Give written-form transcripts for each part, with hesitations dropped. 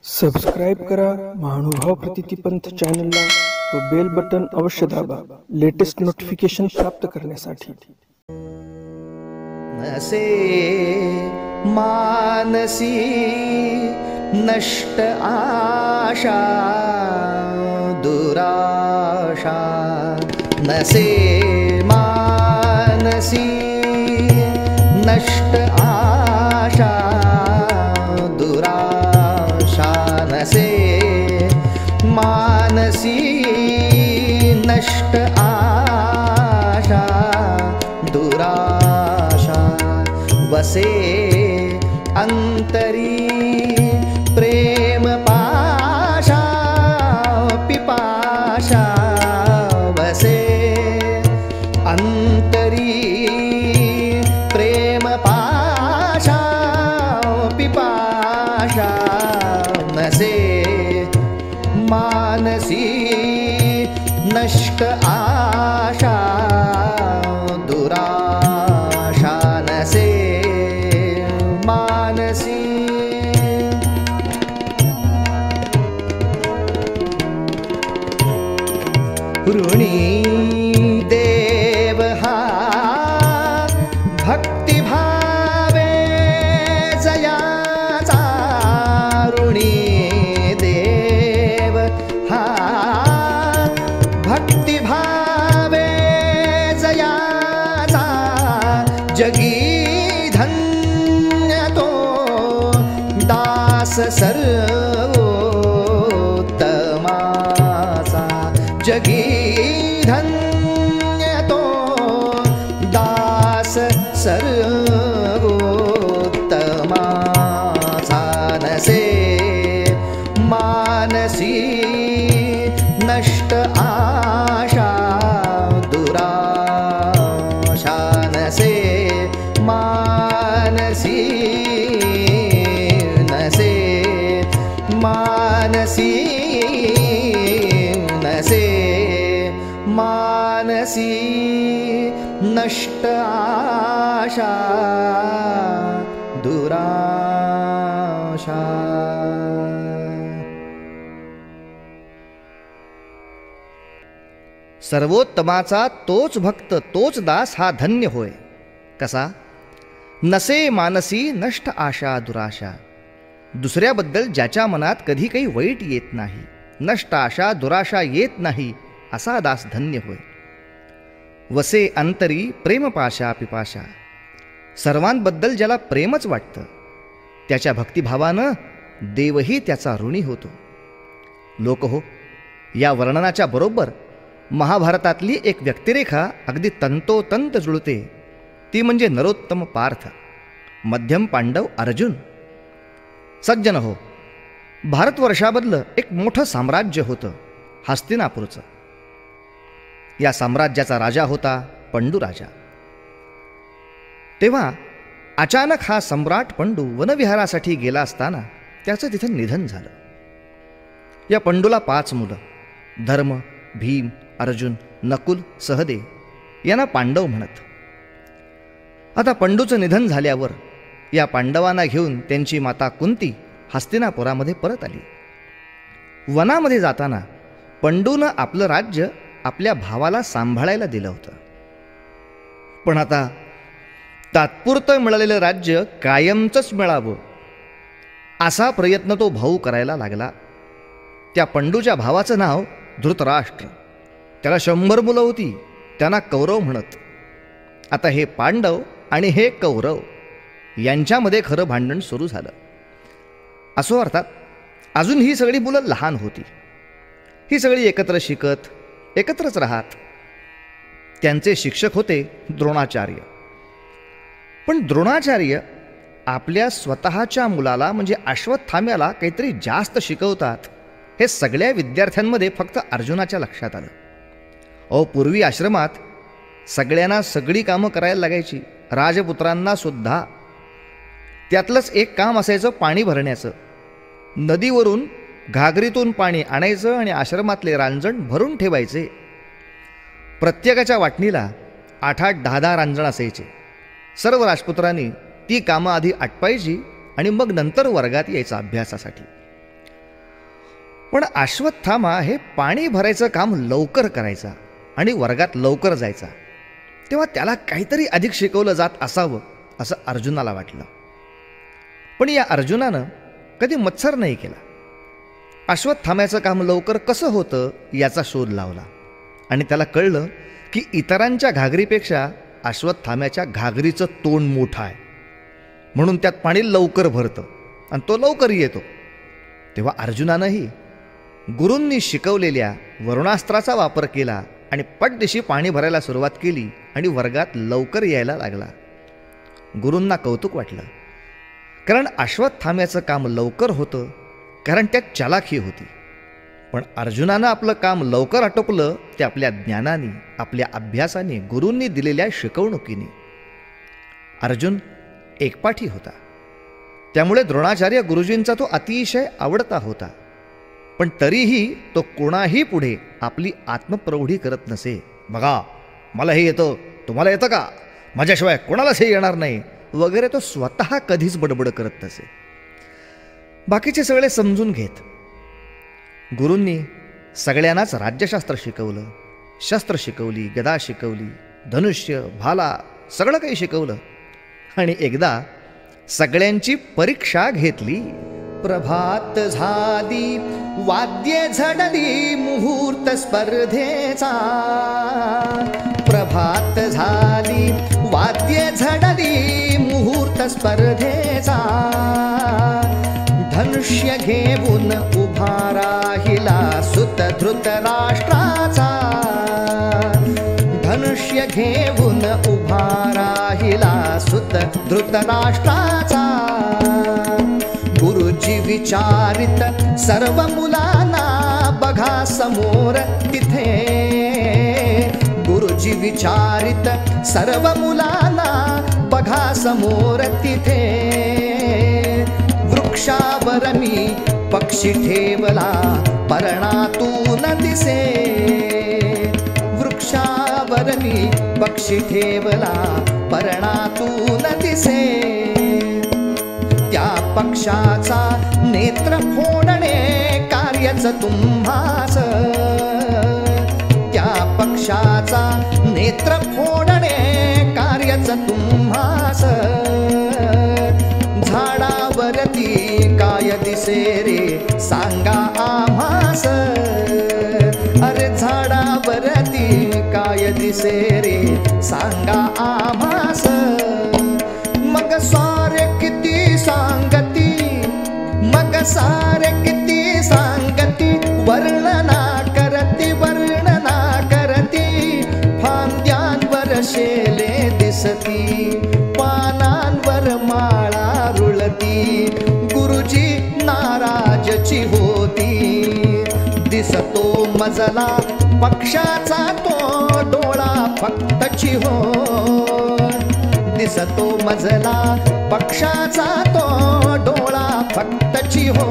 Subscribe करा महानुभाव प्रतितीपंथ चॅनलला व बेल बटन अवश्य दाबा लेटेस्ट नोटिफिकेशन प्राप्त करण्यासाठी। नसे मानसी नष्ट आशा दुराशा, नसे मानसी नष्ट आशा दुराशा, नसे मानसी नष्ट आशा दुराशा, वसे अंतरी प्रेम पाशा पिपाशा, वसे अंतरी प्रेम पाशा पिपाशा, नसे मानसी नष्ट आशा दुराशा, नसे मानसी। ऋणी देव हा भक्तिभावे जयाचा, ऋणी देव हा भक्तिभावे जयाचा, जगी धन्य तो दास सर्वोत्तमाचा, जगी धन्य तो दास सर्वोत्तमाचा, नसे मानसी नष्ट आशा दुराशा, नसे मानसी नसे मानसी नसे मानसी नष्ट आशा दुराशा। सर्वोत्तमाचा तोच भक्त तोच दास हा धन्य होय। कसा? नसे मानसी नष्ट आशा दुराशा, दुसऱ्याबद्दल ज्याच्या मनात कधी काही वाईट येत नाही, नष्ट आशा दुराशा येत नाही, असा दास धन्य होय। वसे अंतरी प्रेमपाशा पिपाशा, सर्वांबद्दल ज्याला प्रेमच वाटतं त्याच्या भक्तिभावानं देवही त्याचा ऋणी होतो। लोक हो, या वर्णनाच्या बरोबर महाभारतातली एक व्यक्तिरेखा अगदी तंतोतंत जुळते, ती म्हणजे नरोत्तम पार्थ, मध्यम पांडव अर्जुन। सज्जन हो, भारतवर्षामधलं एक मोठं साम्राज्य होतं हस्तिनापूरचं। या साम्राज्याचा राजा होता पंडू राजा। तेव्हा अचानक हा सम्राट पंडू वनविहारासाठी गेला असताना त्याचं तिथं निधन झालं। या पंडूला 5 मुलं, धर्म, भीम, अर्जुन, नकुल, सहदेव यांना पांडव म्हणत। आता पंडूचं निधन झाल्यावर या पांडवांना घेऊन त्यांची माता कुंती हस्तिनापुरामध्ये परत आली। वनामध्ये जाताना पंडूनं आपलं राज्य आपल्या भावाला सांभाळायला दिलं होतं, पण आता तात्पुरतं मिळालेलं राज्य कायमचंच मिळावं असा प्रयत्न तो भाऊ करायला लागला। त्या पंडूच्या भावाचं नाव धृतराष्ट्र, त्याला 100 मुलं होती, त्यांना कौरव म्हणत। आता हे पांडव आणि हे कौरव यांच्यामध्ये खरं भांडण सुरू झालं। असो, अर्थात अजून ही सगळी मुलं लहान होती, ही सगळी एकत्र शिकत एकत्रच राहत। त्यांचे शिक्षक होते द्रोणाचार्य। पण द्रोणाचार्य आपल्या स्वतःच्या मुलाला म्हणजे अश्वत्थाम्याला काहीतरी जास्त शिकवतात हे सगळ्या विद्यार्थ्यांमध्ये फक्त अर्जुनाच्या लक्षात आलं। पूर्वी आश्रमात सगळ्यांना सगळी कामं करायला लागायची, राजपुत्रांना सुद्धा। त्यातलंच एक काम असायचं पाणी भरण्याचं। नदीवरून घागरीतून पाणी आणायचं आणि आश्रमातले रांजण भरून ठेवायचे। प्रत्येकाच्या वाटणीला 8-8, 10-10 रांजण असायचे। सर्व राजपुत्रांनी ती कामं आधी आटपायची आणि मग नंतर वर्गात यायचं अभ्यासासाठी। पण अश्वत्थामा हे पाणी भरायचं काम लवकर करायचा आणि वर्गात लवकर जायचा, तेव्हा त्याला काहीतरी अधिक शिकवलं जात असावं असं अर्जुनाला वाटलं. पण या अर्जुनानं कधी मत्सर नाही केला. अश्वत्थाम्याचं काम लवकर कसं होतं याचा शोध लावला आणि त्याला कळलं की इतरांच्या घागरीपेक्षा अश्वत्थाम्याच्या घागरीचं तोंड मोठं आहे, म्हणून त्यात पाणी लवकर भरतं आणि तो लवकर येतो. तेव्हा अर्जुनानंही गुरूंनी शिकवलेल्या वरुणास्त्राचा वापर केला आणि पटदिशी पाणी भरायला सुरुवात केली आणि वर्गात लवकर यायला लागला. गुरूंना कौतुक वाटलं, कारण अश्वत्थाम्याचं काम लवकर होतं, कारण त्यात चालाखी होती. पण अर्जुनानं आपलं काम लवकर आटोपलं ते आपल्या ज्ञानाने, आपल्या अभ्यासाने, गुरूंनी दिलेल्या शिकवणुकीने. अर्जुन एकपाठी होता, त्यामुळे द्रोणाचार्य गुरुजींचा तो अतिशय आवडता होता. पण तरीही तो कोणाही पुढे आपली आत्मप्रौढी करत नसे. बघा, मला हे येतं, तुम्हाला येतं का, माझ्याशिवाय कोणालाच हे येणार नाही वगैरे तो स्वतः कधीच बडबड करत नसे. बाकीचे सगळे समजून घेत. गुरूंनी सगळ्यांनाच राज्यशास्त्र शिकवलं, शस्त्र शिकवली, गदा शिकवली, धनुष्य, भाला सगळं काही शिकवलं. आणि एकदा सगळ्यांची परीक्षा घेतली. प्रभात झाली, वाद्ये झडली, मुहूर्त स्पर्धेचा. प्रभात झाली, वाद्ये झडली, मुहूर्त स्पर्धेचा. धनुष्य घेऊन उभा राहिला सुत धृतराष्ट्राचा. धनुष्य घेऊन उभा राहिला सुत धृतराष्ट्राचा. गुरुजी विचारित सर्व मुलांना, बघा समोर तिथे. गुरुजी विचारित सर्व मुलांना, बघा समोर तिथे. वृक्षावर मी पक्षी ठेवला, पर्णातून दिसे. वृक्षावर मी पक्षी ठेवला, पर्णातून दिसे. त्या पक्षाचा नेत्र फोडणे कार्यच तुम्हास. त्या पक्षाचा नेत्र फोडणे कार्यच तुम्हास. झाडावरती काय दिसे रे, सांगा आम्हास. अरे झाडावरती काय दिसे रे, सांगा आम्हास. मग सारे किती सांगती, मग सारे किती सांगती. वर्णना करती, वर्णना करती. फांद्यांवर शेले दिसती, पानांवर माळा रुळती. गुरुजी नाराजची होती. दिसतो मजला पक्षाचा तो डोळा फक्तची हो. दिसतो मजला पक्षाचा तो डोळा फक्तची हो.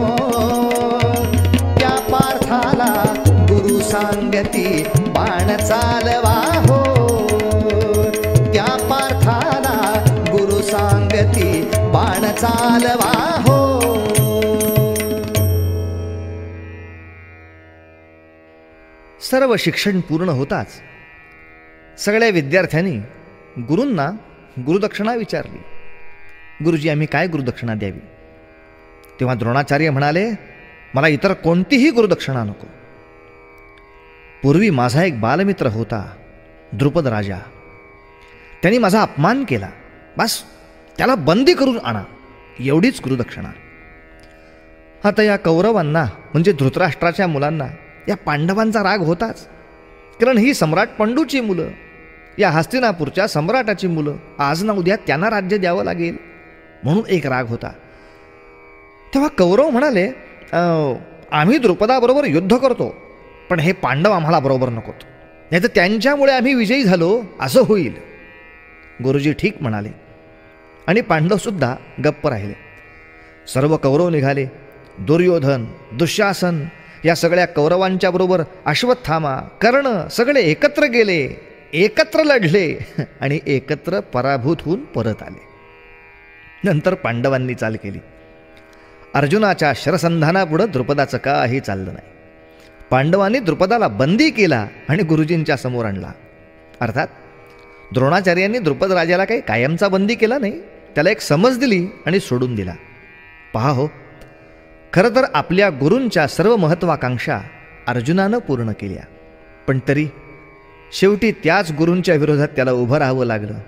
त्या पार्थाला गुरु सांगती, बाण चालवा हो. त्या पार्थाला गुरु सांगती, बाण चालवा हो. सर्व शिक्षण पूर्ण होताच सगळ्या विद्यार्थ्यांनी गुरूंना गुरुदक्षिणा विचारली. गुरुजी, आम्ही काय गुरुदक्षिणा द्यावी? तेव्हा द्रोणाचार्य म्हणाले, मला इतर कोणतीही गुरुदक्षिणा नको. पूर्वी माझा एक बालमित्र होता, द्रुपद राजा. त्यांनी माझा अपमान केला, बस त्याला बंदी करून आणा, एवढीच गुरुदक्षिणा. आता या कौरवांना म्हणजे धृतराष्ट्राच्या मुलांना या पांडवांचा राग होताच, कारण ही सम्राट पंडूची मुलं, या हस्तिनापूरच्या सम्राटाची मुलं, आज ना उद्या त्यांना राज्य द्यावं लागेल म्हणून एक राग होता. तेव्हा कौरव म्हणाले, आम्ही द्रुपदाबरोबर युद्ध करतो, पण हे पांडव आम्हाला बरोबर नकोत, नाही तर त्यांच्यामुळे आम्ही विजयी झालो असं होईल. गुरुजी ठीक म्हणाले आणि पांडवसुद्धा गप्प राहिले. सर्व कौरव निघाले. दुर्योधन, दुःशासन या सगळ्या कौरवांच्या बरोबर अश्वत्थामा, कर्ण सगळे एकत्र गेले, एकत्र लढले आणि एकत्र पराभूत होऊन परत आले. नंतर पांडवांनी चाल केली. अर्जुनाच्या शरसंधानापुढं द्रुपदाचं काही चाललं नाही. पांडवांनी द्रुपदाला बंदी केला आणि गुरुजींच्या समोर आणला. अर्थात द्रोणाचार्यांनी द्रुपद राजाला काही कायमचा बंदी केला नाही, त्याला एक समज दिली आणि सोडून दिला. पहा हो, खरं तर आपल्या गुरूंच्या सर्व महत्वाकांक्षा अर्जुनानं पूर्ण केल्या, पण तरी शेवटी त्याच गुरूंच्या विरोधात त्याला उभं राहावं लागलं,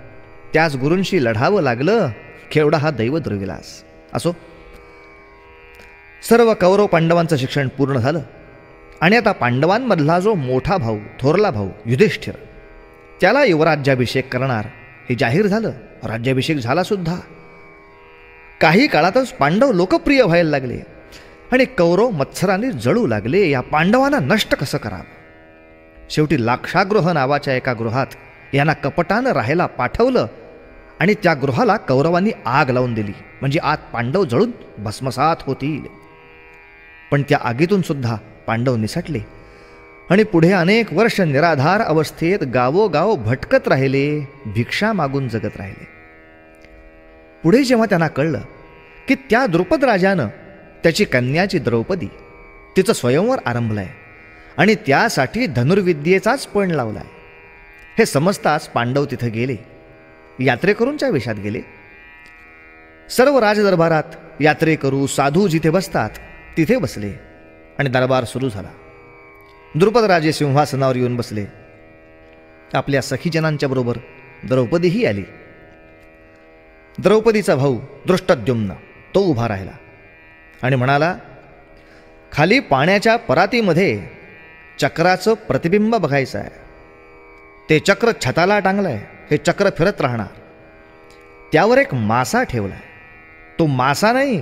त्याच गुरूंशी लढावं लागलं. केवढा हा दैवदुर्विलास. असो, सर्व कौरव पांडवांचं शिक्षण पूर्ण झालं आणि आता पांडवांमधला जो मोठा भाऊ, थोरला भाऊ युधिष्ठिर, त्याला युवराज्याभिषेक करणार हे जाहीर झालं. राज्याभिषेक झाला सुद्धा. काही काळातच पांडव लोकप्रिय व्हायला लागले आणि कौरव मत्सराने जळू लागले. या पांडवांना नष्ट कसं करावं? शेवटी लाक्षागृह नावाच्या एका गृहात यांना कपटानं राहायला पाठवलं आणि त्या गृहाला कौरवांनी आग लावून दिली, म्हणजे आत पांडव जळून भस्मसात होतील. पण त्या आगीतून सुद्धा पांडव निसटले आणि पुढे अनेक वर्ष निराधार अवस्थेत गावोगाव भटकत राहिले, भिक्षा मागून जगत राहिले. पुढे जेव्हा त्यांना कळलं की त्या द्रुपद राजानं त्याची कन्याची द्रौपदी, तिचं स्वयंवर आरंभलंय आणि त्यासाठी धनुर्विद्येचाच पण लावलाय, हे समजताच पांडव तिथे गेले, यात्रेकरूंच्या वेशात गेले. सर्व राजदरबारात यात्रेकरू साधू जिथे बसतात तिथे बसले आणि दरबार सुरू झाला. द्रुपद राजे सिंहासनावर येऊन बसले. आपल्या सखीजनांच्या बरोबर द्रौपदीही आली. द्रौपदीचा भाऊ दृष्टद्युम्न तो उभा राहिला आणि म्हणाला, खाली पाण्याच्या परातीमध्ये चक्राचं प्रतिबिंब बघायचं आहे. ते चक्र छताला टांगलंय, हे चक्र फिरत राहणार. त्यावर एक मासा ठेवलाय, तो मासा नाही,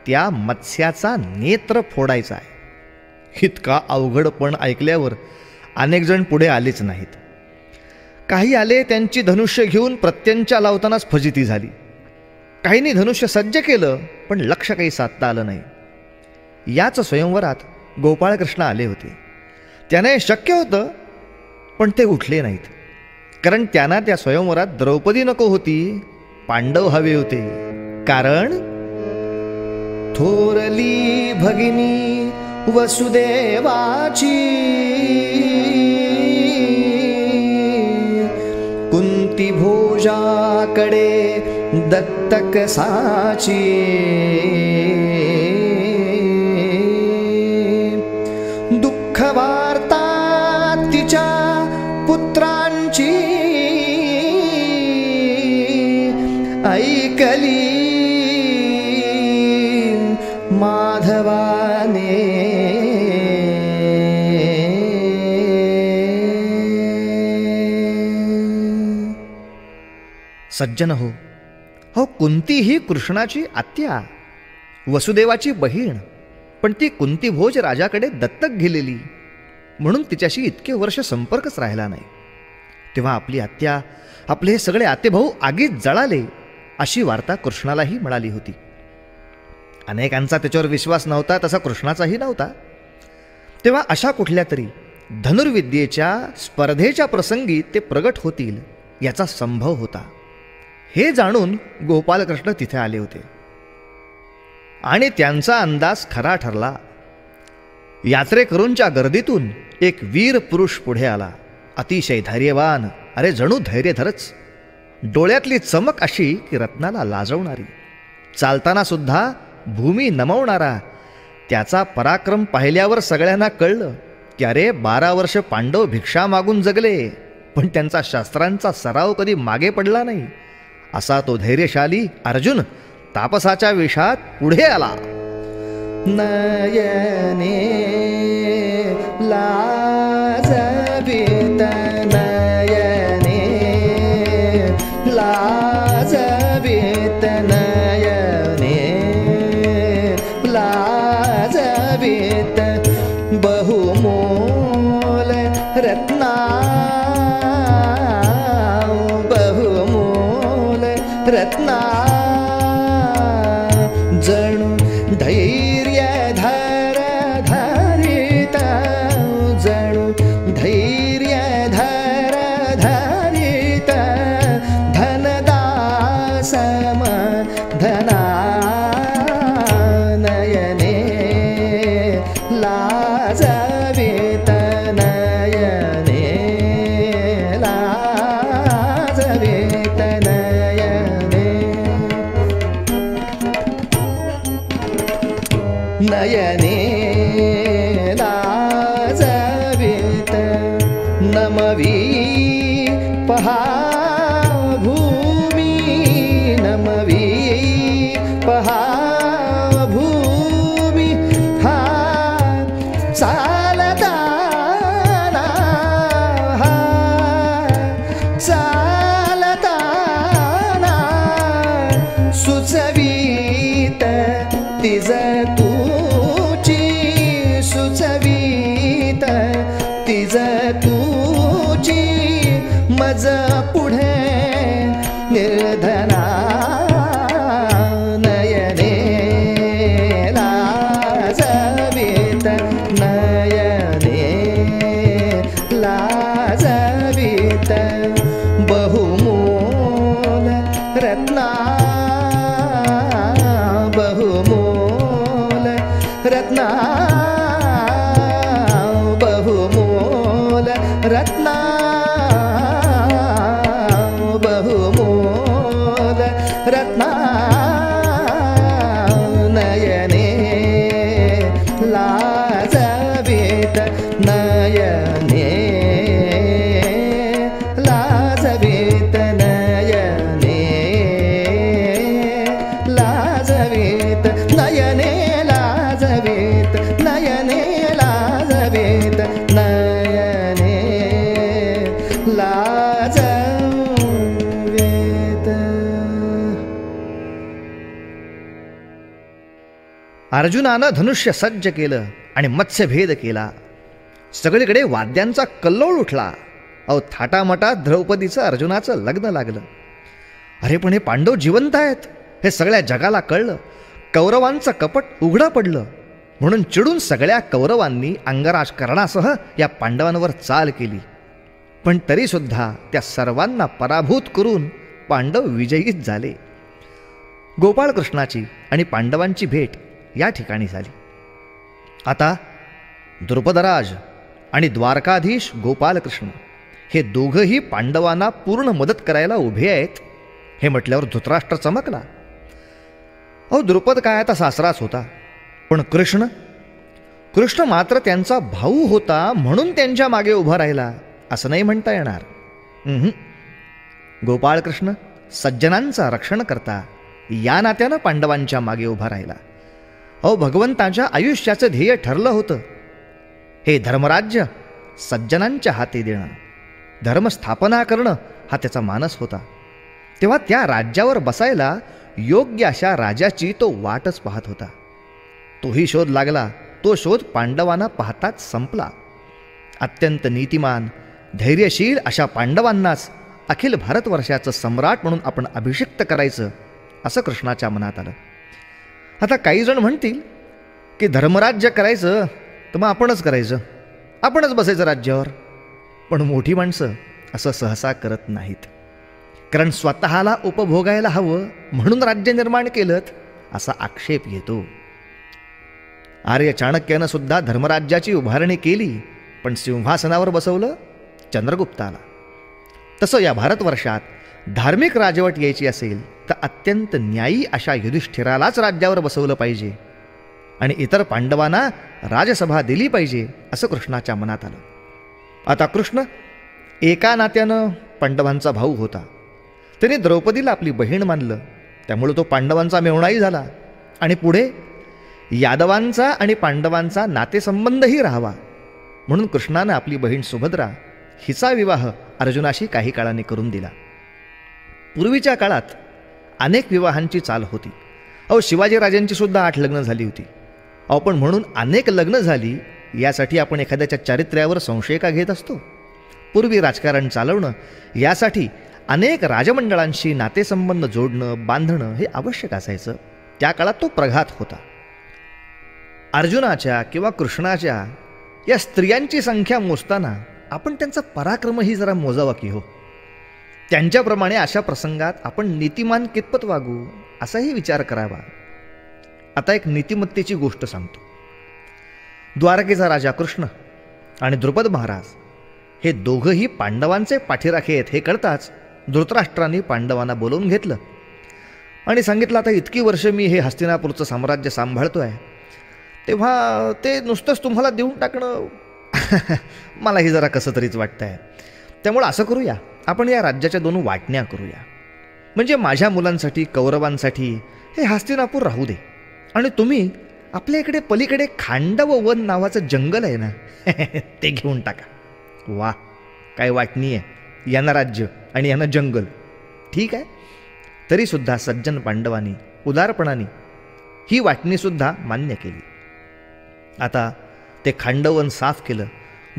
त्या मत्स्याचा नेत्र फोडायचा आहे. इतका अवघड पण ऐकल्यावर अनेक जण पुढे आलेच नाहीत. काही आले, त्यांची धनुष्य घेऊन प्रत्यंच्या लावतानाच फजिती झाली. काहींनी धनुष्य सज्ज केलं, पण लक्ष काही साधता आलं नाही. याच स्वयंवरात गोपाळकृष्ण आले होते. त्याने शक्य होतं, पण ते उठले नाहीत, कारण त्यांना त्या स्वयंवरात द्रौपदी नको होती, पांडव हवे होते. कारण थोरली भगिनी वसुदेवाची, कुंती भोजाकडे दत्तक साची, दुःख वार्ता तिच्या पुत्रांची ऐकली माधवाने. सज्जन हो, कुंती ही कृष्णाची आत्या, वसुदेवाची बहीण, पण ती कुंती भोज राजाकडे दत्तक गेलेली, म्हणून तिच्याशी इतके वर्ष संपर्कच राहिला नाही. तेव्हा आपली आत्या, आपले हे सगळे आतेभाऊ आगीत जळाले, अशी वार्ता कृष्णालाही मिळाली होती. अनेकांचा त्याच्यावर विश्वास नव्हता, तसा कृष्णाचाही नव्हता. तेव्हा अशा कुठल्या तरी धनुर्विद्येच्या स्पर्धेच्या प्रसंगी ते प्रगट होतील याचा संभव होता. हे जाणून गोपालकृष्ण तिथे आले होते आणि त्यांचा अंदाज खरा ठरला. यात्रेकरूंच्या गर्दीतून एक वीर पुरुष पुढे आला, अतिशय धैर्यवान, अरे जणू धैर्यधरच. डोळ्यातली चमक अशी की रत्नाला लाजवणारी, चालताना सुद्धा भूमी नमवणारा. त्याचा पराक्रम पाहिल्यावर सगळ्यांना कळलं की अरे 12 वर्ष पांडव भिक्षा मागून जगले, पण त्यांचा शस्त्रांचा सराव कधी मागे पडला नाही. असा तो धैर्यशाली अर्जुन तापसाच्या वेशात पुढे आला. नयने लाजवित, नयने लाजवित, नयने लाजवित, बहुमोल रत्ना, बहुमोल रत्ना, जणू धैर्यधर धरित, जणू धैर्यधर धरित, धनदासम धनानयने लाजवीत नयने लाजवीत नयने नयने लाजवीत नमवी पहा भूमी नमवी पहा भूमी हा चालताना हा चालताना सुचवीत तिज तुची सुचवीत तिज तुची मज पुढे निर्धना नयने लाजवीत नयने लाजवीत बहुमोल रत्ना बहुमोल रत्ना बहुमोल रत्ना बहुमोल रत्ना नयने लाजवीत नयने लाजवीत नयने लाजवीत नयने लाजवीत नयने लाजवीत नयने लाजवीत. अर्जुनानं धनुष्य सज्ज केलं आणि मत्स्यभेद केला. सगळीकडे वाद्यांचा कल्लोळ उठला. अहो थाटामाटात द्रौपदीचं अर्जुनाचं लग्न लागलं. अरे पण हे पांडव जिवंत आहेत हे सगळ्या जगाला कळलं. कौरवांचं कपट उघडं पडलं. म्हणून चिडून सगळ्या कौरवांनी अंगराज कर्णासह या पांडवांवर चाल केली. पण तरीसुद्धा त्या सर्वांना पराभूत करून पांडव विजयीच झाले. गोपाळकृष्णाची आणि पांडवांची भेट या ठिकाणी झाली. आता द्रुपदराज आणि द्वारकाधीश गोपालकृष्ण हे दोघंही पांडवांना पूर्ण मदत करायला उभे आहेत हे म्हटल्यावर धृतराष्ट्र चमकला. अहो द्रुपद काय आता सासराच होता, पण कृष्ण मात्र त्यांचा भाऊ होता म्हणून त्यांच्या मागे उभा राहिला असं नाही म्हणता येणार. गोपाळकृष्ण सज्जनांचा रक्षण करता या नात्यानं पांडवांच्या मागे उभा राहिला. अहो भगवंताच्या आयुष्याचं ध्येय ठरलं होतं हे धर्मराज्य सज्जनांच्या हाती देणं, धर्मस्थापना करणं हा त्याचा मानस होता. तेव्हा त्या राज्यावर बसायला योग्य अशा राजाची तो वाटच पाहत होता. तोही शोध लागला. तो शोध पांडवांना पाहताच संपला. अत्यंत नीतिमान धैर्यशील अशा पांडवांनाच अखिल भारतवर्षाचं सम्राट म्हणून आपण अभिषिक्त करायचं असं कृष्णाच्या मनात आलं. आता काही जण म्हणतील की धर्मराज्य करायचं तर मग आपणच करायचं, आपणच बसायचं राज्यावर. पण मोठी माणसं असं सहसा करत नाहीत, कारण स्वतःला उपभोगायला हवं म्हणून राज्य निर्माण केलं असा आक्षेप येतो. आर्य चाणक्यानं सुद्धा धर्मराज्याची उभारणी केली, पण सिंहासनावर बसवलं चंद्रगुप्ताला. तसं या भारतवर्षात धार्मिक राजवट यायची असेल तर अत्यंत न्यायी अशा युधिष्ठिरालाच राज्यावर बसवलं पाहिजे आणि इतर पांडवांना राजसभा दिली पाहिजे असं कृष्णाच्या मनात आलं. आता कृष्ण एका नात्यानं पांडवांचा भाऊ होता. त्याने द्रौपदीला आपली बहीण मानलं, त्यामुळे तो पांडवांचा मेहुणाही झाला. आणि पुढे यादवांचा आणि पांडवांचा नातेसंबंधही राहावा म्हणून कृष्णानं आपली बहीण सुभद्रा हिचा विवाह अर्जुनाशी काही काळाने करून दिला. पूर्वीच्या काळात अनेक विवाहांची चाल होती. अहो शिवाजीराजांची सुद्धा 8 लग्न झाली होती. अहो पण म्हणून अनेक लग्न झाली यासाठी आपण एखाद्याच्या चारित्र्यावर संशय का घेत असतो? पूर्वी राजकारण चालवणं यासाठी अनेक राजमंडळांशी नातेसंबंध जोडणं बांधणं हे आवश्यक असायचं. त्या काळात तो प्रघात होता. अर्जुनाच्या किंवा कृष्णाच्या या स्त्रियांची संख्या मोजताना आपण त्यांचा पराक्रमही जरा मोजावा की हो. त्यांच्याप्रमाणे अशा प्रसंगात आपण नीतिमान कितपत वागू असाही विचार करावा. आता एक नीतिमत्तेची गोष्ट सांगतो. द्वारकेचा राजा कृष्ण आणि द्रुपद महाराज हे दोघंही पांडवांचे पाठीराखे आहेत हे कळताच धृतराष्ट्रांनी पांडवांना बोलवून घेतलं आणि सांगितलं, आता इतकी वर्ष मी हे हस्तिनापूरचं साम्राज्य सांभाळतोय, तेव्हा ते नुसतंच तुम्हाला देऊन टाकणं मलाही जरा कसं तरीच वाटतंय. त्यामुळं असं करूया, आपण या राज्याच्या 2 वाटण्या करूया. म्हणजे माझ्या मुलांसाठी कौरवांसाठी हे हस्तिनापूर राहू दे आणि तुम्ही आपल्या इकडे पलीकडे खांडव वन नावाचं जंगल आहे ना ते घेऊन टाका. वा, काय वाटणी आहे, यांना राज्य आणि यांना जंगल. ठीक आहे. तरीसुद्धा सज्जन पांडवांनी उदारपणाने ही वाटणीसुद्धा मान्य केली. आता ते खांडवन साफ केलं.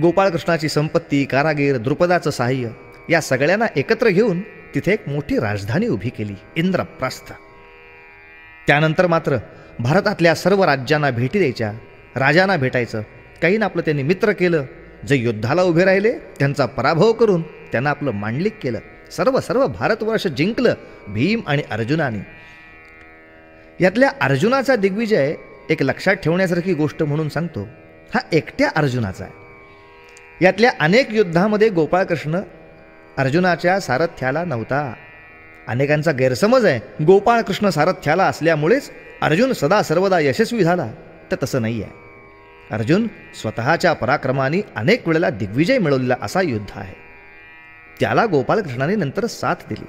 गोपाळकृष्णाची संपत्ती, कारागीर, द्रुपदाचं साह्य या सगळ्यांना एकत्र घेऊन तिथे एक मोठी राजधानी उभी केली, इंद्रप्रस्थ. त्यानंतर मात्र भारतातल्या सर्व राज्यांना भेटी द्यायच्या, राजांना भेटायचं. काहींना आपलं त्यांनी मित्र केलं, जे युद्धाला उभे राहिले त्यांचा पराभव करून त्यांना आपलं मांडलिक केलं. सर्व भारतवर्ष जिंकलं भीम आणि अर्जुनाने. यातल्या अर्जुनाचा दिग्विजय एक लक्षात ठेवण्यासारखी गोष्ट म्हणून सांगतो, हा एकट्या अर्जुनाचा आहे. यातल्या अनेक युद्धामध्ये गोपाळकृष्ण अर्जुनाच्या सारथ्याला नव्हता. अनेकांचा गैरसमज आहे गोपाळकृष्ण सारथ्याला असल्यामुळेच अर्जुन सदा सर्वदा यशस्वी झाला, तर तसं नाही आहे. अर्जुन स्वतःच्या पराक्रमाने अनेक वेळेला दिग्विजय मिळवलेला असा योद्धा आहे. त्याला गोपाळकृष्णाने नंतर साथ दिली.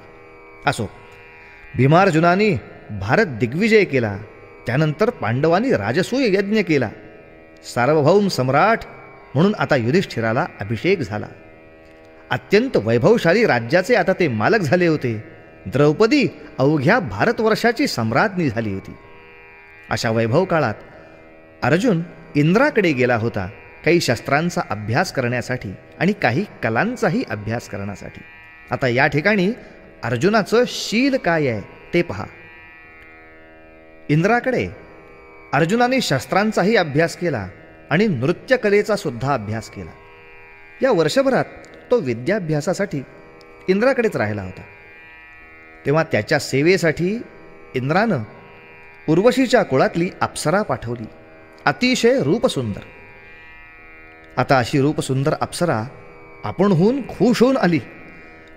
असो, भीमार्जुनाने भारत दिग्विजय केला. त्यानंतर पांडवांनी राजसूय यज्ञ केला. सार्वभौम सम्राट म्हणून आता युधिष्ठिराला अभिषेक झाला. अत्यंत वैभवशाली राज्याचे आता ते मालक झाले होते. द्रौपदी अवघ्या भारतवर्षाची सम्राज्ञी झाली होती. अशा वैभव काळात अर्जुन इंद्राकडे गेला होता, काही शस्त्रांचा अभ्यास करण्यासाठी आणि काही कलांचाही अभ्यास करण्यासाठी. आता या ठिकाणी अर्जुनाचं शील काय आहे ते पहा. इंद्राकडे अर्जुनाने शस्त्रांचाही अभ्यास केला आणि नृत्यकलेचा सुद्धा अभ्यास केला. या वर्षभरात तो विद्याभ्यासासाठी इंद्राकडेच राहिला होता. तेव्हा त्याच्या सेवेसाठी इंद्रानं उर्वशीच्या कुळातली अप्सरा पाठवली, अतिशय रूपसुंदर. आता अशी रूपसुंदर अप्सरा आपणहून खुश होऊन आली.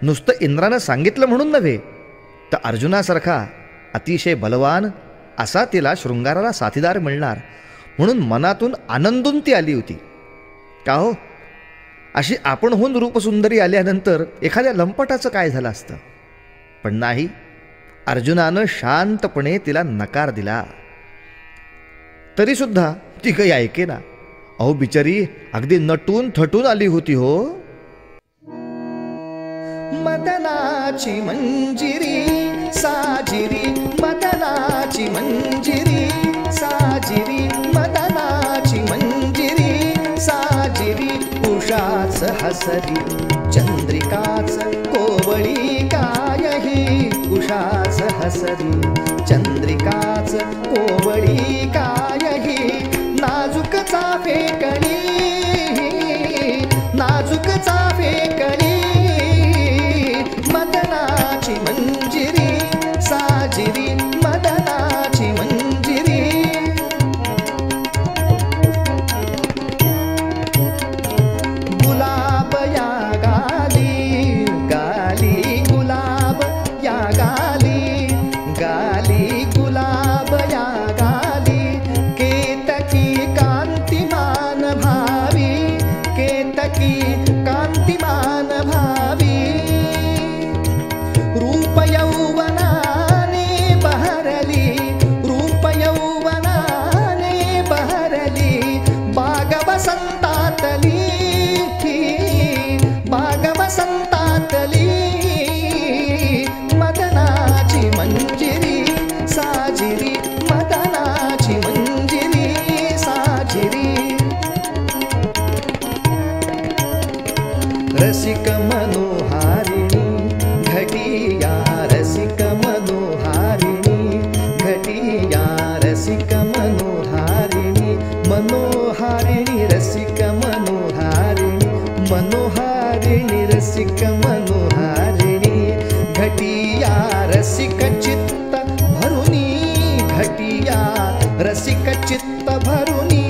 नुसतं इंद्रानं सांगितलं म्हणून नव्हे, तर अर्जुनासारखा अतिशय बलवान असा तिला शृंगाराला साथीदार मिळणार म्हणून मनातून आनंदून ती आली होती. का हो, अशी आपणहून रूपसुंदरी आल्यानंतर एखाद्या लंपटाचं काय झालं असतं? पण नाही, अर्जुनानं शांतपणे तिला नकार दिला. तरीसुद्धा ती काही ऐकेना. अहो बिचारी अगदी नटून थटून आली होती हो. मदनाची मंजिरी साजिरी, मदनाची मंजिरी साजिरी, मदनाची मंजिरी साजिरी, उषाच हसरी चंद्रिकाच कोवळी कायही, उषाच हसरी चंद्रिकाच कोवळी कायही, नाजूक चाफे कणी, नाजूक चाफे कणी, मदनाची मंजिरी साजिरी, मदनाची मंजिरी. गुलाब या गाली, गाली गुलाब या गाली, गाली गुलाब या गाली, केतकी कांतिमान भावी, केतकी कांतिमान भावी, रूप यौवनाने बहरली, रूप यौवनाने बहरली, बाग वसंतातली, बाग वसंतातली, मदनाची मंजिरी साजिरी, मदनाची मंजिरी साजिरी. रसिक मनोहारिणी घटिया, रसिक मनोहारिणी घटिया, रसिक मनोहारिणी, मनोहारिणी रसिक मनोहारिणी, मनोहारिणी रसिक मनोहारिणी, घटिया रसिक चित्त भरुनी, घटिया रसिक चित्त भरुनी.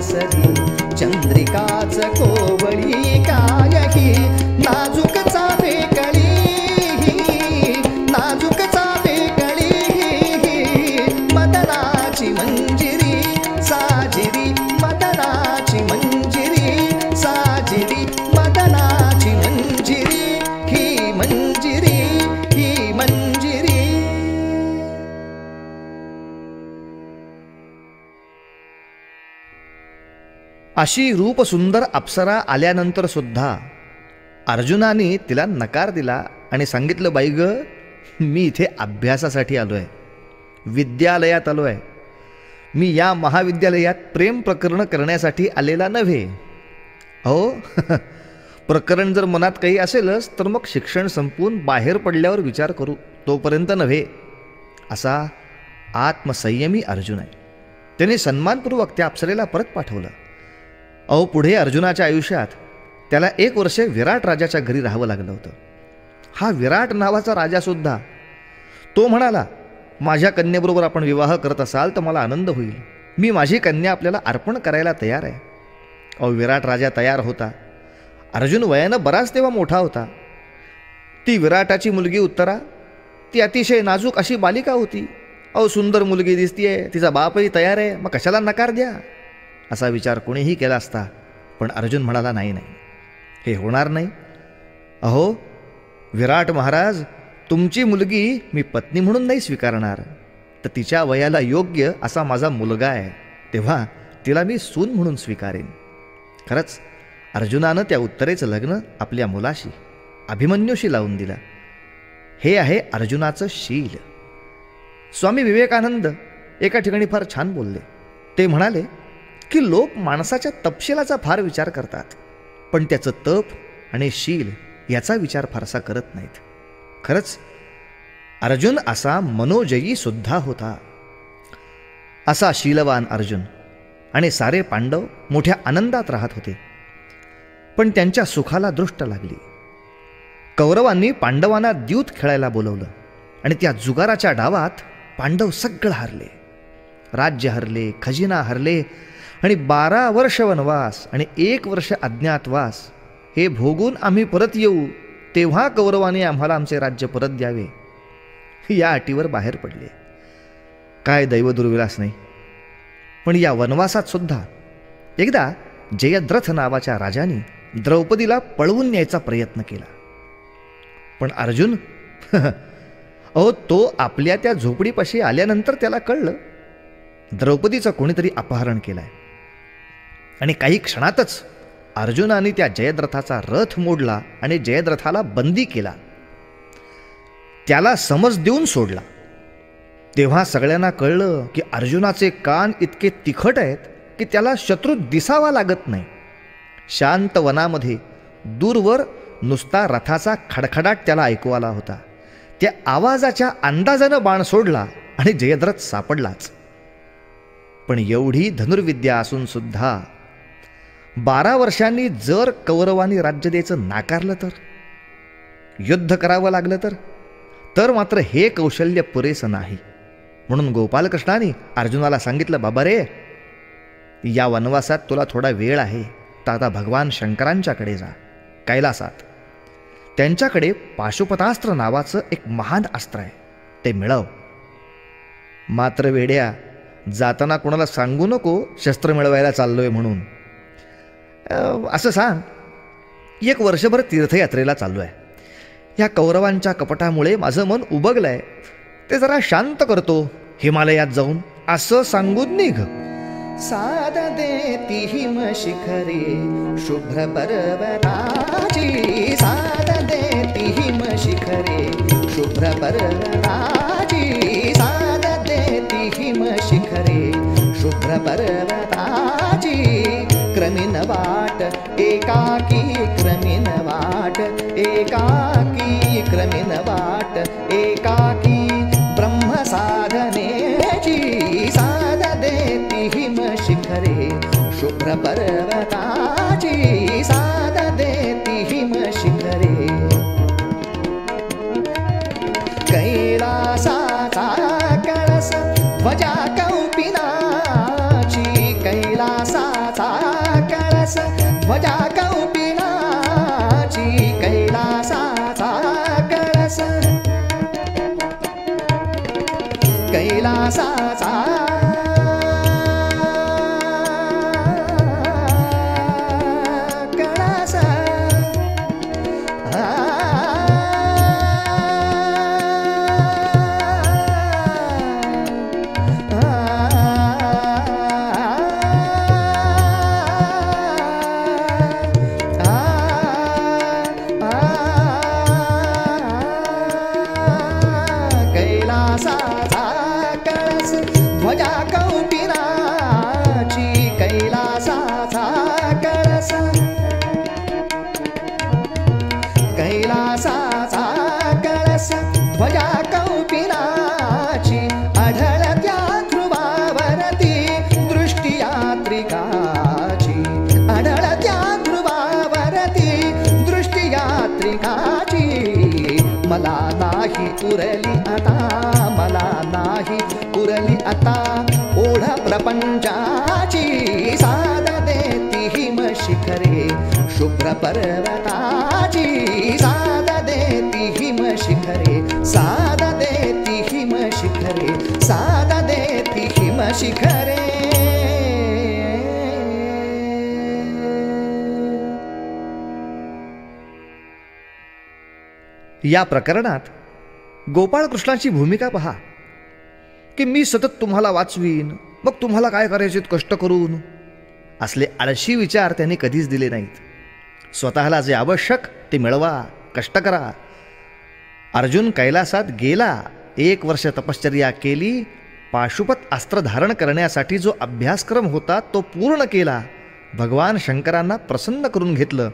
ओसरी चंद्रिकाच कोवळी काय ही नाजूक चाफे कळी नाजूक चाफे कळी मदनाची मंजिरी साजिरी मदनाची मंजिरी साजिरी मदनाची मंजिरी ही मंजिरी ही मंजिरी. अशी रूपसुंदर अप्सरा आल्यानंतर सुद्धा अर्जुनाने तिला नकार दिला आणि सांगितलं, बाई ग, मी इथे अभ्यासासाठी आलो आहे, विद्यालयात आलो आहे. मी या महाविद्यालयात प्रेम प्रकरण करण्यासाठी आलेला नव्हे. हो प्रकरण जर मनात काही असेलच तर मग शिक्षण संपवून बाहेर पडल्यावर विचार करू, तोपर्यंत नव्हे. असा आत्मसंयमी अर्जुन आहे. त्याने सन्मानपूर्वक त्या अप्सरेला परत पाठवलं. पुढे अर्जुनाच्या आयुष्यात त्याला 1 वर्ष विराट राजाच्या घरी राहावं लागलं होतं. हा विराट नावाचा राजासुद्धा तो म्हणाला, माझ्या कन्येबरोबर आपण विवाह करत असाल तर मला आनंद होईल. मी माझी कन्या आपल्याला अर्पण करायला तयार आहे. विराट राजा तयार होता. अर्जुन वयानं बराच तेव्हा मोठा होता. ती विराटाची मुलगी उत्तरा, ती अतिशय नाजूक अशी बालिका होती. सुंदर मुलगी दिसतीये, तिचा बापही तयार आहे, मग कशाला नकार द्या, असा विचार कोणीही केला असता. पण अर्जुन म्हणाला, नाही नाही, हे होणार नाही. विराट महाराज, तुमची मुलगी मी पत्नी म्हणून नाही स्वीकारणार, तर तिच्या वयाला योग्य असा माझा मुलगा आहे, तेव्हा तिला मी सून म्हणून स्वीकारेन. खरंच अर्जुनानं त्या उत्तरेचं लग्न आपल्या मुलाशी, अभिमन्यूशी लावून दिलं. हे आहे अर्जुनाचं शील. स्वामी विवेकानंद एका ठिकाणी फार छान बोलले. ते म्हणाले की लोक माणसाच्या तपशिलाचा फार विचार करतात, पण त्याचं तप आणि शील याचा विचार फारसा करत नाहीत. खरंच अर्जुन असा मनोजयी सुद्धा होता. असा शीलवान अर्जुन आणि सारे पांडव मोठ्या आनंदात राहत होते. पण त्यांच्या सुखाला दृष्ट लागली. कौरवांनी पांडवांना द्यूत खेळायला बोलवलं आणि त्या जुगाराच्या डावात पांडव सगळं हरले. राज्य हरले, खजिना हरले आणि 12 वर्ष वनवास आणि 1 वर्ष अज्ञातवास हे भोगून आम्ही परत येऊ, तेव्हा कौरवाने आम्हाला आमचे राज्य परत द्यावे, या अटीवर बाहेर पडले. काय दैव दुर्विलास नाही. पण या वनवासात सुद्धा एकदा जयद्रथ नावाच्या राजाने द्रौपदीला पळवून न्यायचा प्रयत्न केला. पण अर्जुन तो आपल्या त्या झोपडीपाशी आल्यानंतर त्याला कळलं द्रौपदीचं कोणीतरी अपहरण केलंय. आणि काही क्षणातच अर्जुनाने त्या जयद्रथाचा रथ मोडला आणि जयद्रथाला बंदी केला, त्याला समज देऊन सोडला. तेव्हा सगळ्यांना कळलं की अर्जुनाचे कान इतके तिखट आहेत की त्याला शत्रू दिसावा लागत नाही. शांत वनामध्ये दूरवर नुसता रथाचा खडखडाट त्याला ऐकू आला होता. त्या आवाजाच्या अंदाजानं बाण सोडला आणि जयद्रथ सापडलाच. पण एवढी धनुर्विद्या असून सुद्धा 12 वर्षांनी जर कौरवांनी राज्य द्यायचं नाकारलं तर, युद्ध करावं लागलं तर मात्र हे कौशल्य पुरेसं नाही. म्हणून गोपालकृष्णाने अर्जुनाला सांगितलं, बाबा रे, या वनवासात तुला थोडा वेळ आहे, तर आता भगवान शंकरांच्याकडे जा, कैलासात. त्यांच्याकडे पाशुपतास्त्र नावाचं एक महान अस्त्र आहे, ते मिळव. मात्र वेड्या, जाताना कोणाला सांगू नको शस्त्र मिळवायला चाललोय म्हणून. असं सांग, 1 वर्षभर तीर्थयात्रेला चाललो आहे. ह्या कौरवांच्या कपटामुळे माझं मन उबगलंय, ते जरा शांत करतो हिमालयात जाऊन, असं सांगून निघ. साध देती हिम शिखरे शुभ्र पर्वताची, साध देती हिम शिखरे शुभ्र पर्वताची, साध देती हिम शिखरे शुभ्र पर्वताची. क्रमिन वाट एकाकी, क्रमिन वाट एकाकी, क्रमिन वाट एकाकी ब्रह्म साधनेची. साध देती हिम शिखरे शुभ्र पर्वताची, साध देती हिम शिखरे. कैलासाचा कळस ध्वजा कौपिनाची, कैलासाचा ध्वजा कौपिनाची कैलासाचा कळस कैलासाचा कळस कैलासाचा कळस ध्वजा कौपिनाची कैलासाचा कळस कैलासाचा कळस ध्वजा कौपिनाची आढळत्या ध्रुवावरती दृष्टी यात्रिकाची आढळत्या ध्रुवावरती दृष्टी यात्रिकाची मला नाही उरली आता मला नाही उरली आता ओढ प्रपंचाची साध देती हिम शिखरे शुभ्र पर्वताची साध देती हिम शिखरे साध देती हिम शिखरे साध देती हिम शिखरे या प्रकरणात गोपाळकृष्णाची भूमिका पहा की मी सतत तुम्हाला वाचवीन मग तुम्हाला काय करायचे कष्ट करून असले आळशी विचार त्यांनी कधीच दिले नाहीत. स्वतःला जे आवश्यक ते मिळवा कष्ट करा. अर्जुन कैलासात गेला 1 वर्ष तपश्चर्या केली पाशुपत अस्त्र धारण करण्यासाठी जो अभ्यासक्रम होता तो पूर्ण केला. भगवान शंकरांना प्रसन्न करून घेतलं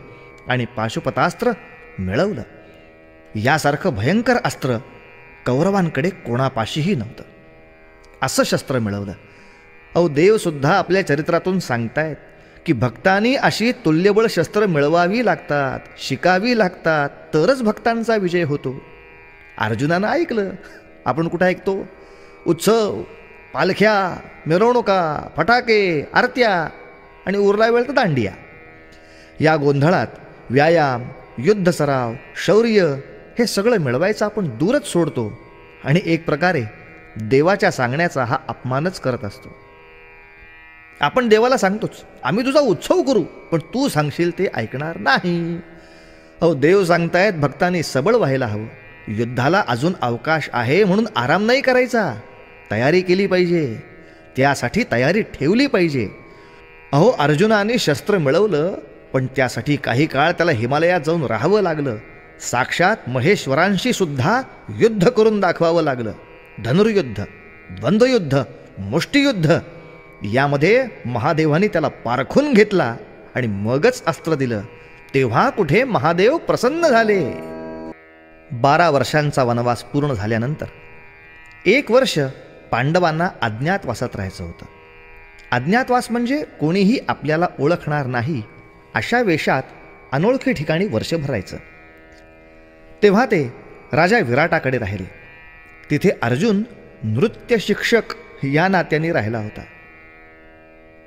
आणि पाशुपतास्त्र मिळवलं. यासारखं भयंकर अस्त्र कौरवांकडे कोणापाशीही नव्हतं. असं शस्त्र मिळवलं. अहो देवसुद्धा आपल्या चरित्रातून सांगतायत की भक्तांनी अशी तुल्यबळ शस्त्र मिळवावी लागतात शिकावी लागतात तरच भक्तांचा विजय होतो. अर्जुनानं ऐकलं. आपण कुठं ऐकतो? उत्सव पालख्या मिरवणुका फटाके आरत्या आणि उरला वेळ तर दांडिया. या गोंधळात व्यायाम युद्ध सराव शौर्य हे सगळं मिळवायचं आपण दूरच सोडतो आणि एक प्रकारे देवाच्या सांगण्याचा हा अपमानच करत असतो. आपण देवाला सांगतोच आम्ही तुझा उत्सव करू पण तू सांगशील ते ऐकणार नाही. अहो देव सांगतायत भक्तांनी सबळ व्हायला हवं. युद्धाला अजून अवकाश आहे म्हणून आराम नाही करायचा. तयारी केली पाहिजे. त्यासाठी तयारी ठेवली पाहिजे. अहो अर्जुनाने शस्त्र मिळवलं पण त्यासाठी काही काळ त्याला हिमालयात जाऊन राहावं लागलं. साक्षात महेश्वरांशी सुद्धा युद्ध करून दाखवावं लागलं. धनुर्युद्ध द्वंद्वयुद्ध मुष्टियुद्ध यामध्ये महादेवाने त्याला पारखून घेतला आणि मगच अस्त्र दिलं. तेव्हा कुठे महादेव प्रसन्न झाले. 12 वर्षांचा वनवास पूर्ण झाल्यानंतर 1 वर्ष पांडवांना अज्ञातवासात राहायचं होतं. अज्ञातवास म्हणजे कोणीही आपल्याला ओळखणार नाही अशा वेशात अनोळखी ठिकाणी वर्ष भरायचं. तेव्हा ते राजा विराटाकडे राहिले. तिथे अर्जुन नृत्य शिक्षक या नात्याने राहिला होता.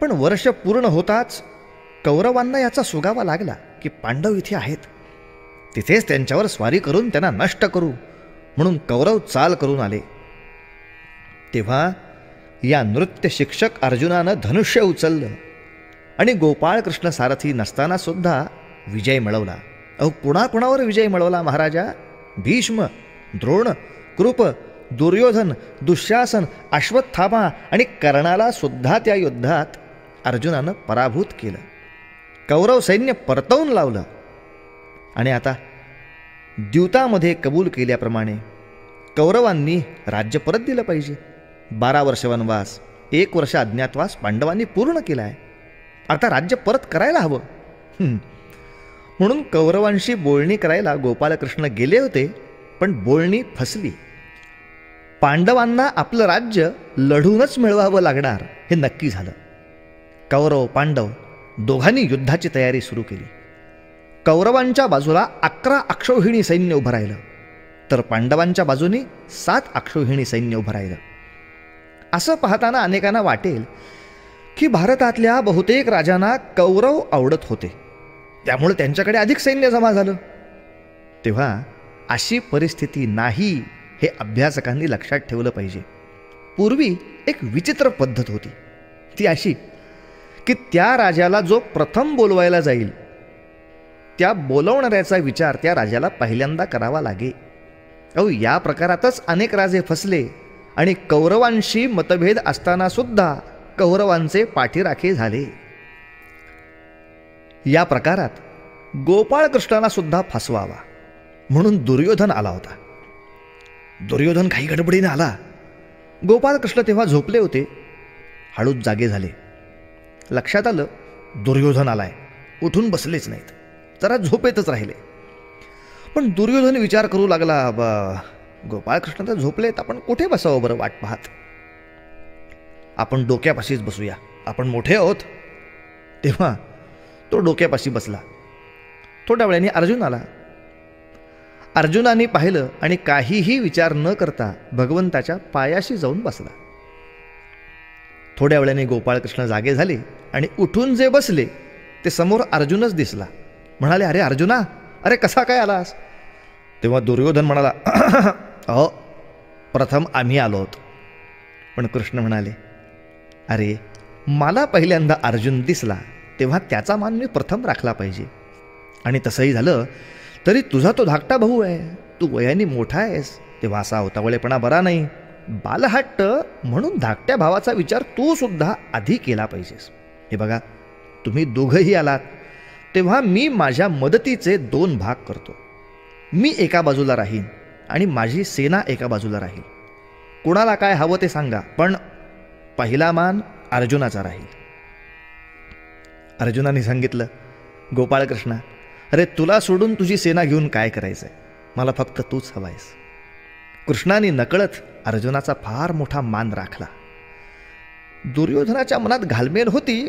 पण वर्ष पूर्ण होताच कौरवांना याचा सुगावा लागला की पांडव इथे आहेत. तिथेच त्यांच्यावर स्वारी करून त्यांना नष्ट करू म्हणून कौरव चाल करून आले. तेव्हा या नृत्य शिक्षक अर्जुनानं धनुष्य उचललं आणि गोपाळकृष्ण सारथी नसताना सुद्धा विजय मिळवला. अहो कुणाकुणावर विजय मिळवला महाराजा? भीष्म द्रोण कृप दुर्योधन दुःशासन अश्वत्थामा आणि कर्णाला सुद्धा त्या युद्धात अर्जुनानं पराभूत केलं. कौरव सैन्य परतवून लावलं आणि आता द्यूतामध्ये कबूल केल्याप्रमाणे कौरवांनी राज्य परत दिलं पाहिजे. 12 वर्ष वनवास 1 वर्ष अज्ञातवास पांडवांनी पूर्ण केला आहे. आता राज्य परत करायला हवं. म्हणून कौरवांशी बोलणी करायला गोपालकृष्ण गेले होते पण बोलणी फसली. पांडवांना आपलं राज्य लढूनच मिळवावं लागणार हे नक्की झालं. कौरव पांडव दोघांनी युद्धाची तयारी सुरू केली. कौरवांच्या बाजूला 11 अक्षौहिणी सैन्य उभं राहिलं तर पांडवांच्या बाजूने 7 अक्षौहिणी सैन्य उभं राहिलं. असं पाहताना अनेकांना वाटेल की भारतातल्या बहुतेक राजांना कौरव आवडत होते त्यामुळे त्यांच्याकडे अधिक सैन्य जमा झालं. तेव्हा अशी परिस्थिती नाही हे अभ्यासकांनी लक्षात ठेवलं पाहिजे. पूर्वी एक विचित्र पद्धत होती, ती अशी की त्या राजाला जो प्रथम बोलवायला जाईल त्या बोलवणाऱ्याचा विचार त्या राजाला पहिल्यांदा करावा लागे. या प्रकारातच अनेक राजे फसले आणि कौरवांशी मतभेद असताना सुद्धा कौरवांचे पाठीराखे झाले. या प्रकारात गोपाळकृष्णाला सुद्धा फसवावा म्हणून दुर्योधन आला होता. दुर्योधन काही गडबडीने आला. गोपाळकृष्ण तेव्हा झोपले होते. हळूच जागे झाले. लक्षात आलं दुर्योधन आलाय. उठून बसलेच नाहीत, जरा झोपेतच राहिले. पण दुर्योधन विचार करू लागला, गोपाळकृष्ण तर झोपलेत, आपण कुठे बसावं बरं वाट पाहत. आपण डोक्यापाशीच बसूया, आपण मोठे आहोत. तेव्हा तो डोक्यापाशी बसला. थोड्या वेळाने अर्जुन आला. अर्जुनाने पाहिलं आणि काहीही विचार न करता भगवंताच्या पायाशी जाऊन बसला. थोड्या वेळाने गोपाळकृष्ण जागे झाले आणि उठून जे बसले ते समोर अर्जुनच दिसला. म्हणाले, अरे अर्जुना, अरे कसा काय आलास? तेव्हा दुर्योधन म्हणाला, अहो प्रथम आम्ही आलो होतो. पण कृष्ण म्हणाले, अरे मला पहिल्यांदा अर्जुन दिसला तेव्हा त्याचा मान मी प्रथम राखला पाहिजे. आणि तसंही झालं तरी तुझा तो धाकटा भाऊ आहे, तू वयाने मोठा आहेस, तेव्हा असा होतावळेपणा बरा नाही. बालहट्ट म्हणून धाकट्या भावाचा विचार तू सुद्धा आधी केला पाहिजेस. हे बघा, तुम्ही दोघंही आलात तेव्हा मी माझ्या मदतीचे 2 भाग करतो. मी एका बाजूला राहीन आणि माझी सेना एका बाजूला राहील. कुणाला काय हवं ते सांगा, पण पहिला मान अर्जुनाचा राहील. अर्जुनाने सांगितलं, गोपाळकृष्णा, अरे तुला सोडून तुझी सेना घेऊन काय करायचंय? मला फक्त तूच हवायस. कृष्णाने नकळत अर्जुनाचा फार मोठा मान राखला. दुर्योधनाच्या मनात घालमेल होती,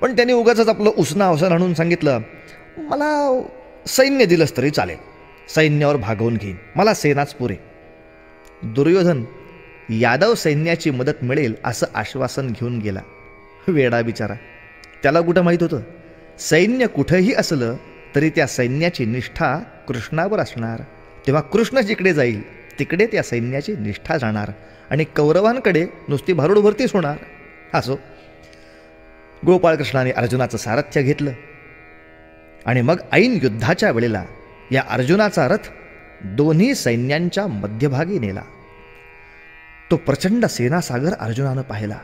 पण त्याने उगाचच आपलं उसना आणून सांगितलं, मला सैन्य दिलंस तरी चालेल, सैन्यावर भागवून घेईन, मला सेनाच पुरे. दुर्योधन यादव सैन्याची मदत मिळेल असं आश्वासन घेऊन गेला. वेडा बिचारा, त्याला कुठं माहीत होतं सैन्य कुठंही असलं तरी त्या सैन्याची निष्ठा कृष्णावर असणार. तेव्हा कृष्ण जिकडे जाईल तिकडे त्या सैन्याची निष्ठा जाणार आणि कौरवांकडे नुसती भारूड भरतीच होणार. असो, गोपाळकृष्णाने अर्जुनाचं सारथ्य घेतलं आणि मग ऐन युद्धाच्या वेळेला या अर्जुनाचा रथ दोन्ही सैन्यांच्या मध्यभागी नेला. तो प्रचंड सेनासागर अर्जुनानं पाहिला.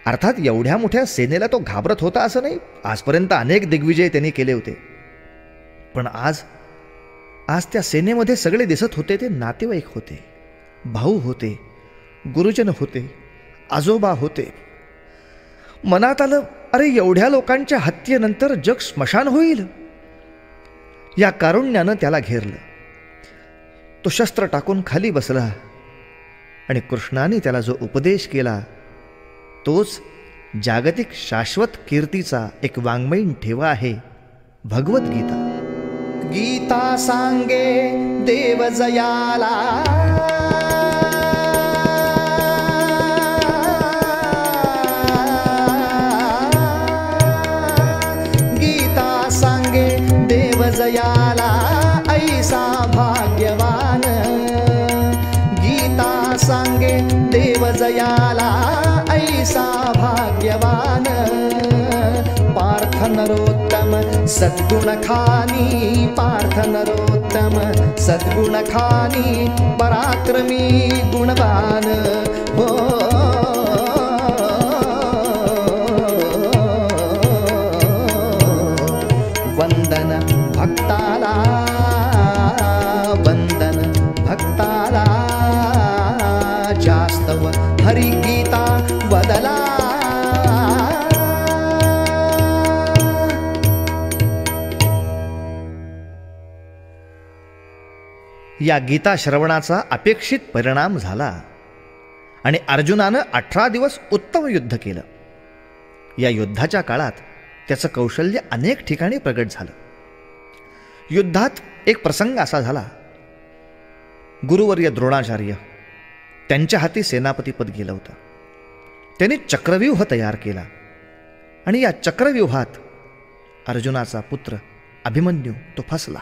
अर्थात एवढ्या मोठ्या सेनेला तो घाबरत होता असं नाही. आजपर्यंत अनेक दिग्विजय त्यांनी केले होते. पण आज त्या सेनेमध्ये सगळे दिसत होते ते नातेवाईक होते, भाऊ होते, गुरुजन होते, आजोबा होते. मनात आलं, अरे एवढ्या लोकांच्या हत्येनंतर जग स्मशान होईल. या कारुण्यानं त्याला घेरलं. तो शस्त्र टाकून खाली बसला आणि कृष्णाने त्याला जो उपदेश केला तोच जागतिक शाश्वत कीर्तीचा एक वाङ्मयीन ठेवा आहे, भगवद्गीता. गीता सांगे देव जयाला, गीता सांगे देव जयाला, ऐसा भाग्यवान. गीता सांगे देव जयाला, ऐसा भाग्यवान. पार्थ नरोत्तम सद्गुण खानी, पार्थ नरोत्तम सद्गुण खानी, पराक्रमी गुणवान. हो वंदन भक्ताला, वंदन भक्ताला, जास्तव हरी गीता बदला. या गीता श्रवणाचा अपेक्षित परिणाम झाला आणि अर्जुनानं 18 दिवस उत्तम युद्ध केलं. या युद्धाच्या काळात त्याचं कौशल्य अनेक ठिकाणी प्रगट झालं. युद्धात एक प्रसंग असा झाला, गुरुवर्य द्रोणाचार्य त्यांच्या हाती सेनापतीपद गेलं होतं. त्यांनी चक्रव्यूह तयार केला आणि या चक्रव्यूहात अर्जुनाचा पुत्र अभिमन्यू तो फसला.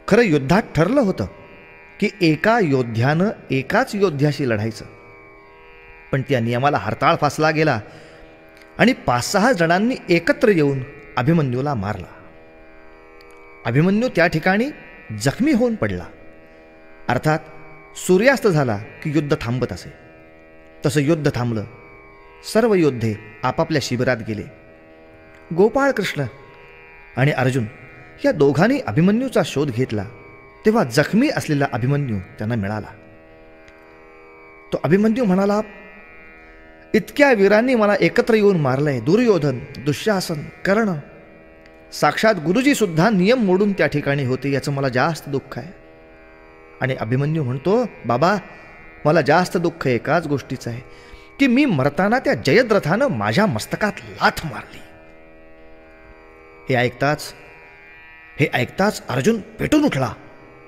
खरं युद्धात ठरलं होतं की एका योद्ध्यानं एकाच योद्ध्याशी लढायचं, पण त्या नियमाला हरताळ फासला गेला आणि 5-6 जणांनी एकत्र येऊन अभिमन्यूला मारला. अभिमन्यू त्या ठिकाणी जखमी होऊन पडला. अर्थात सूर्यास्त झाला की युद्ध थांबत असे. तसं युद्ध थांबलं. सर्व योद्धे आपापल्या शिबिरात गेले. गोपाळ कृष्ण आणि अर्जुन या दोघांनी अभिमन्यूचा शोध घेतला. तेव्हा जखमी असलेला अभिमन्यू त्यांना मिळाला. तो अभिमन्यू म्हणाला, इतक्या वीरांनी मला एकत्र येऊन मारलंय. दुर्योधन, दुःशासन, कर्ण, साक्षात गुरुजी सुद्धा नियम मोडून त्या ठिकाणी होते. याचं मला जास्त दुःख आहे. आणि अभिमन्यू म्हणतो, बाबा मला जास्त दुःख एकाच गोष्टीचं आहे की मी मरताना त्या जयद्रथानं माझ्या मस्तकात लाथ मारली. हे ऐकताच अर्जुन पेटून उठला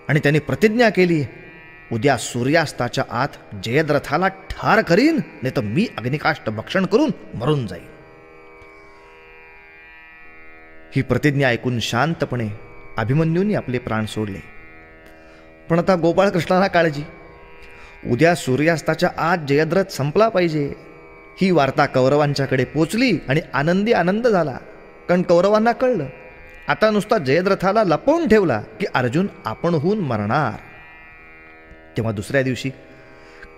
आणि त्याने प्रतिज्ञा केली, उद्या सूर्यास्ताच्या आत जयद्रथाला ठार करीन, नाही तर मी अग्निकाष्ट भक्षण करून मरून जाईन. ही प्रतिज्ञा ऐकून शांतपणे अभिमन्यूंनी आपले प्राण सोडले. पण आता गोपाळकृष्णाला काळजी, उद्या सूर्यास्ताच्या आत जयद्रथ संपला पाहिजे. ही वार्ता कौरवांच्याकडे पोचली आणि आनंद झाला. कारण कौरवांना कळलं आता नुसता जयद्रथाला लपवून ठेवला की अर्जुन आपणहून मरणार. तेव्हा दुसऱ्या दिवशी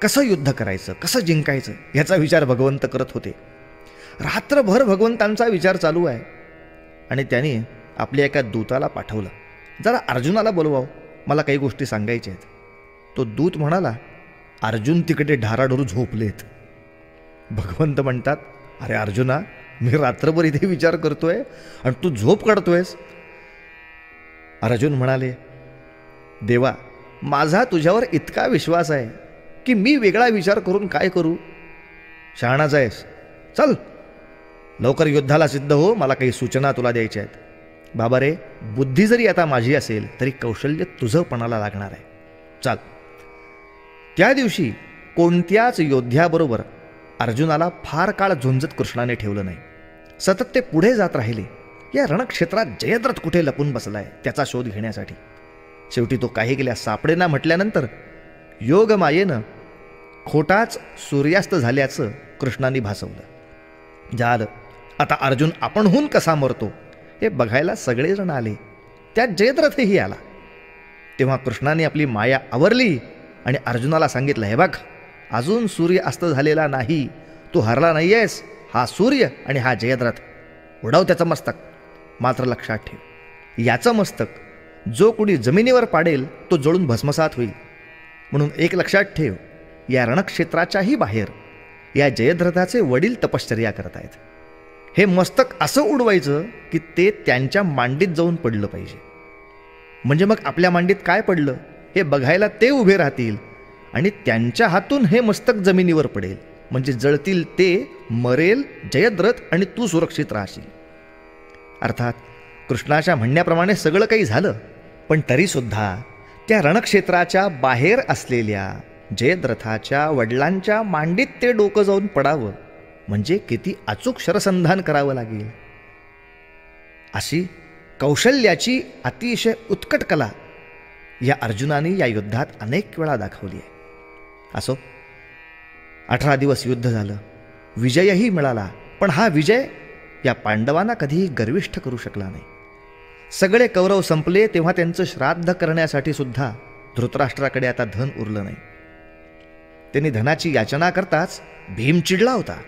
कसं युद्ध करायचं, कसं जिंकायचं याचा विचार भगवंत करत होते. रात्रभर भगवंतांचा विचार चालू आहे. आणि त्याने आपल्या एका दूताला पाठवलं, जरा अर्जुनाला बोलवावं, मला काही गोष्टी सांगायच्या आहेत. तो दूत म्हणाला, अर्जुन तिकडे ढाराढोरू झोपलेत. भगवंत म्हणतात, अरे अर्जुना, मी रात्रभर इथे विचार करतोय आणि तू झोप काढतोयस. अर्जुन म्हणाले, देवा, माझा तुझ्यावर इतका विश्वास आहे की मी वेगळा विचार करून काय करू. शहाणाच आहेस, चल लवकर युद्धाला सिद्ध हो, मला काही सूचना तुला द्यायच्या आहेत. बाबा रे, बुद्धी जरी आता माझी असेल तरी कौशल्य तुझं पणाला लागणार आहे. चाल. त्या दिवशी कोणत्याच योद्ध्याबरोबर अर्जुनाला फार काळ झुंजत कृष्णाने ठेवलं नाही. सतत ते पुढे जात राहिले. या रणक्षेत्रात जयद्रथ कुठे लपून बसलाय त्याचा शोध घेण्यासाठी. शेवटी तो काही गेल्या सापडेना म्हटल्यानंतर योगमायेनं खोटाच सूर्यास्त झाल्याचं कृष्णाने भासवलं. झालं, आता अर्जुन आपणहून कसा मरतो हे बघायला सगळेजण आले. त्यात जयद्रथही आला. तेव्हा कृष्णाने आपली माया आवरली आणि अर्जुनाला सांगितलं, हे बघ, अजून सूर्य अस्त झालेला नाही, तू हरला नाहीयेस. हा सूर्य आणि हा जयद्रथ, उडव त्याचं मस्तक. मात्र लक्षात ठेव, याचं मस्तक जो कुणी जमिनीवर पाडेल तो जळून भस्मसात होईल. म्हणून एक लक्षात ठेव, या रणक्षेत्राच्याही बाहेर या जयद्रथाचे वडील तपश्चर्या करतायत. हे मस्तक असं उडवायचं की ते त्यांच्या मांडीत जाऊन पडलं पाहिजे. म्हणजे मग आपल्या मांडीत काय पडलं हे बघायला ते उभे राहतील आणि त्यांच्या हातून हे मस्तक जमिनीवर पडेल. म्हणजे जळतील ते, मरेल जयद्रथ आणि तू सुरक्षित राहशील. अर्थात कृष्णाच्या म्हणण्याप्रमाणे सगळं काही झालं. पण तरीसुद्धा त्या रणक्षेत्राच्या बाहेर असलेल्या जयद्रथाच्या वडिलांच्या मांडीत ते डोकं जाऊन पडावं म्हणजे किती अचूक शरसंधान करावं लागेल. अशी कौशल्याची अतिशय उत्कट कला या अर्जुनाने या युद्धात अनेक वेळा दाखवली आहे. असो, 18 दिवस युद्ध झालं, विजयही मिळाला. पण हा विजय या पांडवांना कधीही गर्विष्ठ करू शकला नाही. सगळे कौरव संपले तेव्हा त्यांचं श्राद्ध करण्यासाठी सुद्धा धृतराष्ट्राकडे आता धन उरलं नाही. त्यांनी धनाची याचना करताच भीम चिडला होता.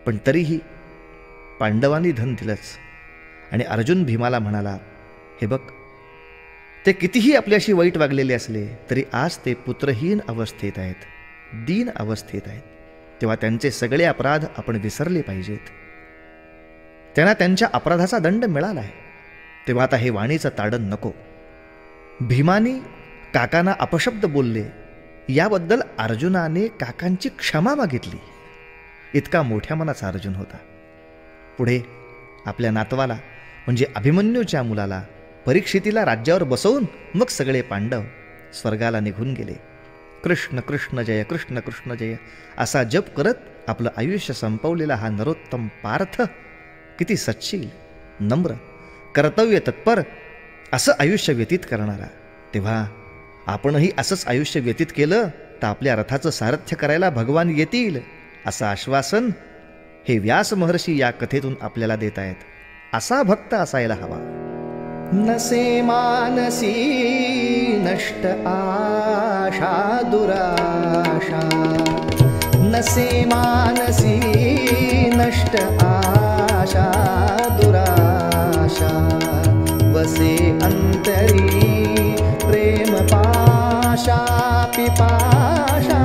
पण तरीही पांडवांनी धन दिलंच. आणि अर्जुन भीमाला म्हणाला, हे बघ, ते कितीही आपल्याशी वाईट वागलेले असले तरी आज ते पुत्रहीन अवस्थेत आहेत, दीन अवस्थेत आहेत. तेव्हा त्यांचे सगळे अपराध आपण विसरले पाहिजेत. त्यांना त्यांच्या अपराधाचा दंड मिळाला आहे. तेव्हा आता हे वाणीचं ताडण नको. भीमानी काकांना अपशब्द बोलले याबद्दल अर्जुनाने काकांची क्षमा मागितली. इतका मोठ्या मनाचा अर्जुन होता. पुढे आपल्या नातवाला म्हणजे अभिमन्यूच्या मुलाला परीक्षितीला राज्यावर बसवून मग सगळे पांडव स्वर्गाला निघून गेले. कृष्ण कृष्ण जय, कृष्ण कृष्ण जय असा जप करत आपलं आयुष्य संपवलेला हा नरोत्तम पार्थ किती सच्शील, नम्र, कर्तव्य तत्पर असं आयुष्य व्यतीत करणारा. तेव्हा आपणही असंच आयुष्य व्यतीत केलं तर आपल्या रथाचं सारथ्य करायला भगवान येतील असं आश्वासन हे व्यास महर्षी या कथेतून आपल्याला देत आहेत. असा भक्त असायला हवा. नसे मानसी नष्ट आशा दुराशा, नसे मानसी नष्ट आशा दुराशा, वसे अंतरी प्रेम पाशा पिपाशा,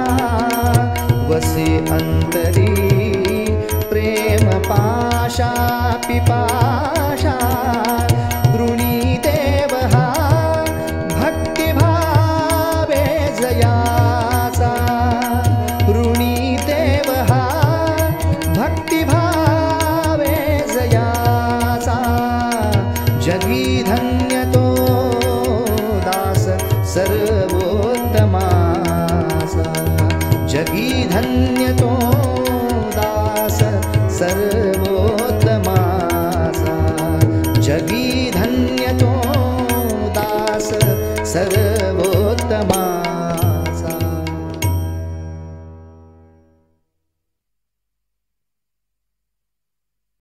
वसे अंतरी प्रेम पाशा पिपाशा, वृणीदेव हा भक्तिभावे जयाचा, वृणीदेव हा भक्तिभावे जयाचा, जगी धन्य तो दास सर्वोत्तमाचा, जगी धन्य तो दास सर्व